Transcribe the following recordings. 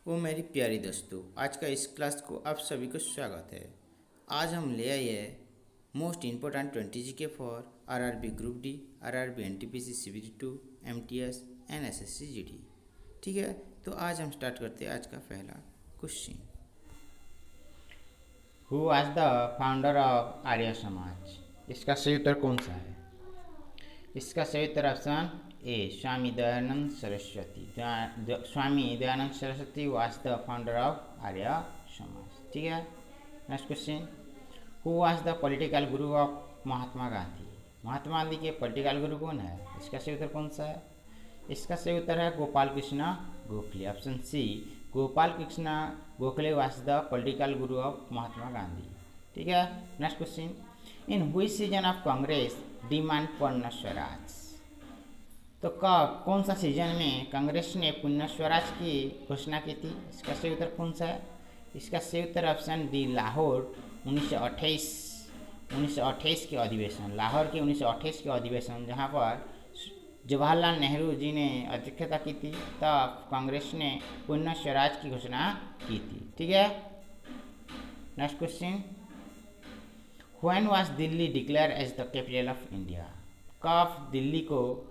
ओ मेरी प्यारी दोस्तों, आज का इस क्लास को आप सभी को स्वागत है। आज हम ले आए हैं most important 20 GK for RRB group D, RRB NTPC CBT 2, MTS and SSC GD. ठीक है, तो आज हम स्टार्ट करते हैं आज का पहला question. Who was the founder of Arya Samaj? इसका सही उत्तर कौन सा है? इसका सही उत्तर option A Swami Dayanand Saraswati. Swami Dayanand Saraswati was the founder of Arya Samaj. ठीक है, next question. Who was the political guru of Mahatma Gandhi? Mahatma Gandhi के पॉलिटिकल गुरु कौन है? इसका सही उत्तर कौन सा है? इसका सही उत्तर है Gopal Krishna Gokhale. Option C, Gopal Krishna Gokhale was the political guru of Mahatma Gandhi. ठीक है, नेक्स्ट क्वेश्चन। इन हुई सीजन ऑफ कांग्रेस डिमांड पूर्ण स्वराज? तो कौन सा सीजन में कांग्रेस ने पूर्ण स्वराज की घोषणा की थी? इसका सही उत्तर कौन सा है? इसका सही उत्तर ऑप्शन डी लाहौर 1928 के अधिवेशन, लाहौर के 1928 के अधिवेशन, जहाँ पर जवाहरलाल नेहरू जी ने अध्यक्षता की थी, तब कांग्रेस ने पूर्ण स्वराज की घोषणा की थी। ठीक है, next question. When was Delhi declare as the capital of India? कब दिल्ली को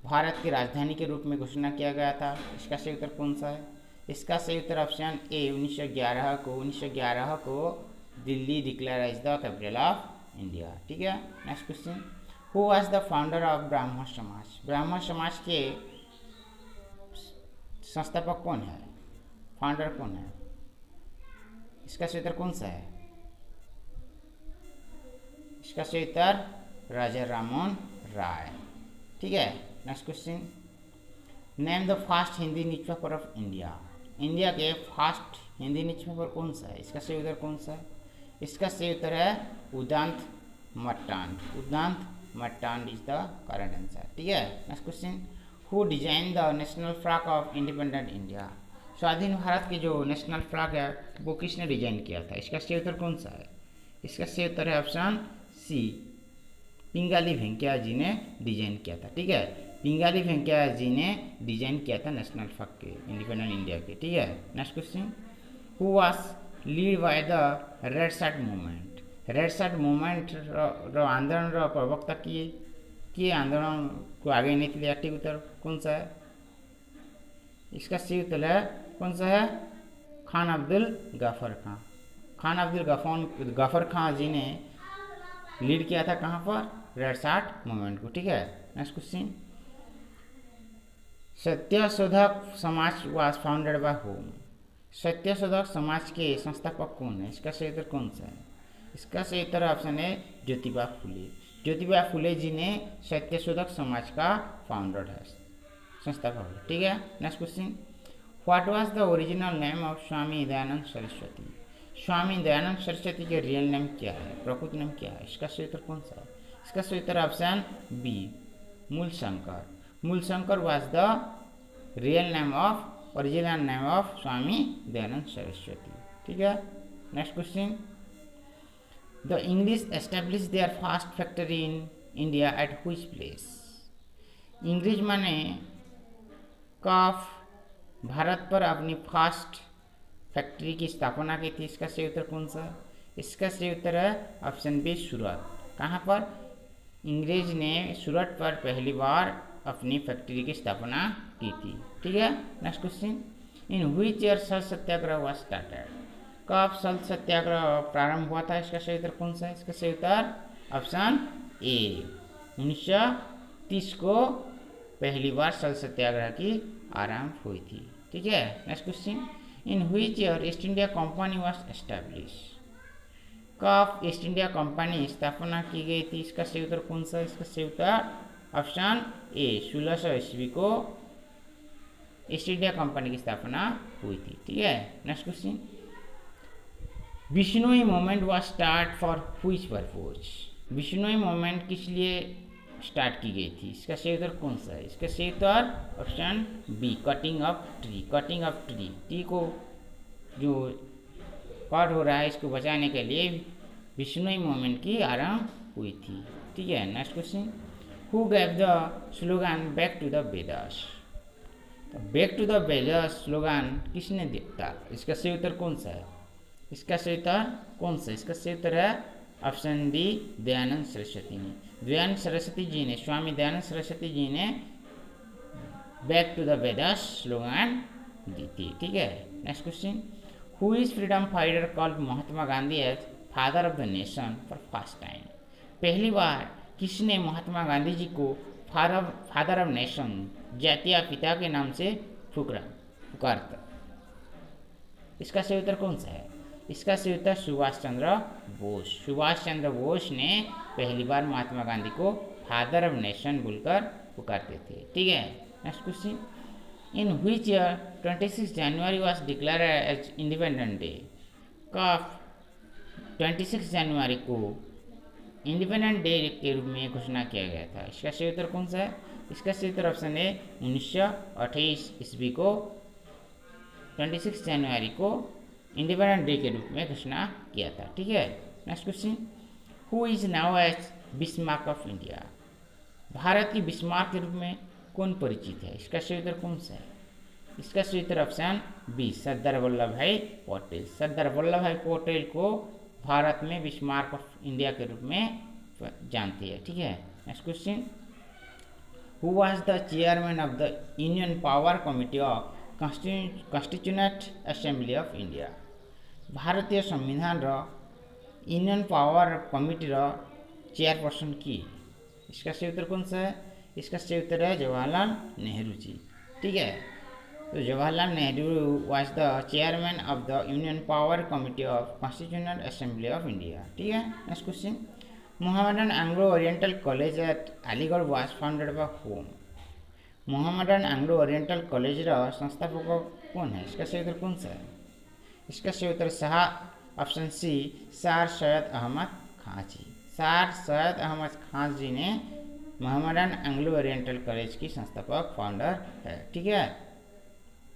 भारत की राजधानी के रूप में घोषणा किया गया था? इसका सही उत्तर कौन सा है? इसका सही उत्तर ऑप्शन ए 1911 को Delhi declare as the capital of India. ठीक है, next question. Who was the founder of Brahman Samaj? ब्राह्मण समाज के संस्थापक कौन है? फाउंडर कौन है? इसका सही उत्तर कौन सा है? इसका सही उत्तर राजा राममोहन राय। ठीक है, next question. Name the first Hindi newspaper of India? India के फर्स्ट हिंदी न्यूज़पेपर कौन सा है? इसका सही उत्तर कौन सा है? इसका सही उत्तर है उदांत मर्तांड। उदांत मर्तांड इज द करेक्ट आंसर। ठीक है, next question. Who design the national flag of independent India? स्वाधीन भारत की जो नेशनल फ्लैग है वो किसने डिजाइन किया था? इसका सही उत्तर कौन सा है? इसका सही उत्तर है ऑप्शन सी, पिंगाली वेंकैया जी ने डिजाइन किया था। ठीक है, पिंगाली वेंकैया जी ने डिजाइन किया था नेशनल फ्लैग के, इंडिपेंडेंट इंडिया के। ठीक है, next question. Who was lead by the red shirt movement? Red shirt movement आंदोलन प्रवक्ता किए आंदोलन को आगे नहीं लिया। ठीक उत्तर कौन सा है? इसका सही उत्तर है कौन सा है? खान अब्दुल गफर खां। खान अब्दुल गफर खां जी ने लीड किया था कहाँ पर? रेड शर्ट मूवमेंट को। ठीक है, next question. Satyashodhak Samaj was founded by whom? Satyashodhak Samaj के संस्थापक कौन है? इसका सही उत्तर कौन सा है? इसका सही उत्तर ऑप्शन है ज्योतिबा फुले। ज्योतिबा फुले जी ने सत्यशोधक समाज का फाउंडर है, संस्थापक। ठीक है, next question. What was the original name of Swami Dayanand Saraswati? Swami Dayanand Saraswati के रियल नेम क्या है, प्रकृत नेम क्या है? इसका सही उत्तर कौन सा है? इसका सही उत्तर option B Mulshankar. Mulshankar was the real name of, original name of Swami Dayanand Saraswati. ठीक है, next question. The English establish their first factory in India at which place? English माने कब भारत पर अपनी फर्स्ट फैक्ट्री की स्थापना की थी? इसका सही उत्तर कौन सा है? इसका सही उत्तर है ऑप्शन बी सूरत। कहाँ पर अंग्रेज ने सूरत पर पहली बार अपनी फैक्ट्री की स्थापना की थी। ठीक है, next question. In which year Salt Satyagraha was started? कब सल्ट सत्याग्रह प्रारंभ हुआ था? इसका सही उत्तर कौन सा है? इसका सही उत्तर ऑप्शन ए 1930 को पहली बार सल्ट सत्याग्रह की आरंभ हुई थी। ठीक है, next question. In which year east India company was establish? कब ईस्ट इंडिया कंपनी स्थापना की गई थी? इसका सही उत्तर कौन सा है? इसका सही उत्तर ऑप्शन ए 1600 ईस्वी को ईस्ट इंडिया कंपनी की स्थापना हुई थी। ठीक है, next question. Bishnoi movement was start for which purpose? Bishnoi movement किस लिए स्टार्ट की गई थी? इसका सही उत्तर कौन सा है? इसका सही उत्तर option B cutting of tree. Cutting of tree को जो कट हो रहा है इसको बचाने के लिए बिश्नोई मूवमेंट की आरंभ हुई थी। ठीक है, next question. Who gave the slogan back to the Vedas? तो back to the village slogan किसने दिया? इसका सही उत्तर कौन सा है? इसका सही उत्तर कौन सा? इसका सही उत्तर है ऑप्शन डी, दयानंद सरस्वती ने। दयानंद सरस्वती जी ने, स्वामी दयानंद सरस्वती जी ने back to the village slogan दी थी। ठीक है, next question, who is freedom fighter called Mahatma Gandhi as father of the nation for first time? पहली बार किसने महात्मा गांधी जी को फादर ऑफ नेशन, जातीय पिता के नाम से पुकारता? इसका सही उत्तर कौन सा है? इसका सही उत्तर सुभाष चंद्र बोस। सुभाष चंद्र बोस ने पहली बार महात्मा गांधी को फादर ऑफ नेशन बोलकर पुकारते थे। ठीक है, next question, in which year 26 January was declare as independent day? कब 26 जनवरी को इंडिपेंडेंट डे के रूप में घोषणा किया गया था? इसका सही उत्तर कौन सा है? इसका सही उत्तर ऑप्शन है 1928 ईस्वी को 26 जनवरी को इंडिपेंडेंट डे के रूप में घोषणा किया था। ठीक है, next question, who is known as Bismarck of India? Bharat की बिस्मार्क के रूप में कौन परिचित है? इसका सही उत्तर कौन सा है? इसका सही उत्तर ऑप्शन बी, सरदार वल्लभ भाई पटेल। सरदार वल्लभ भाई पटेल को भारत में बिस्मार्क ऑफ इंडिया के रूप में जानती है। ठीक है, next question, who was the chairman of the union power committee of constituent assembly of India? भारतीय संविधान यूनियन पावर कमिटी चेयरपर्सन की? इसका सही उत्तर कौन सा है? इसका सही उत्तर है जवाहरलाल नेहरू जी। ठीक है, तो Jawaharlal Nehru was the chairman of the union power committee of constituent assembly of India. ठीक है, next question, Mohammedan Anglo oriental college eight Aligarh was founded by home? Mohammedan Anglo oriental college संस्थापक कौन है? इसका सही उत्तर कौन सा है? इसका सही उत्तर option C, sir Syed Ahmad Khan ji. Sir Syed Ahmad Khan ji ने मोहम्मदन एंग्लो ओरिएंटल कॉलेज की संस्थापक फाउंडर है। ठीक है,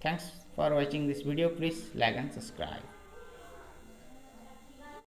thanks for watching this video. Please like and subscribe.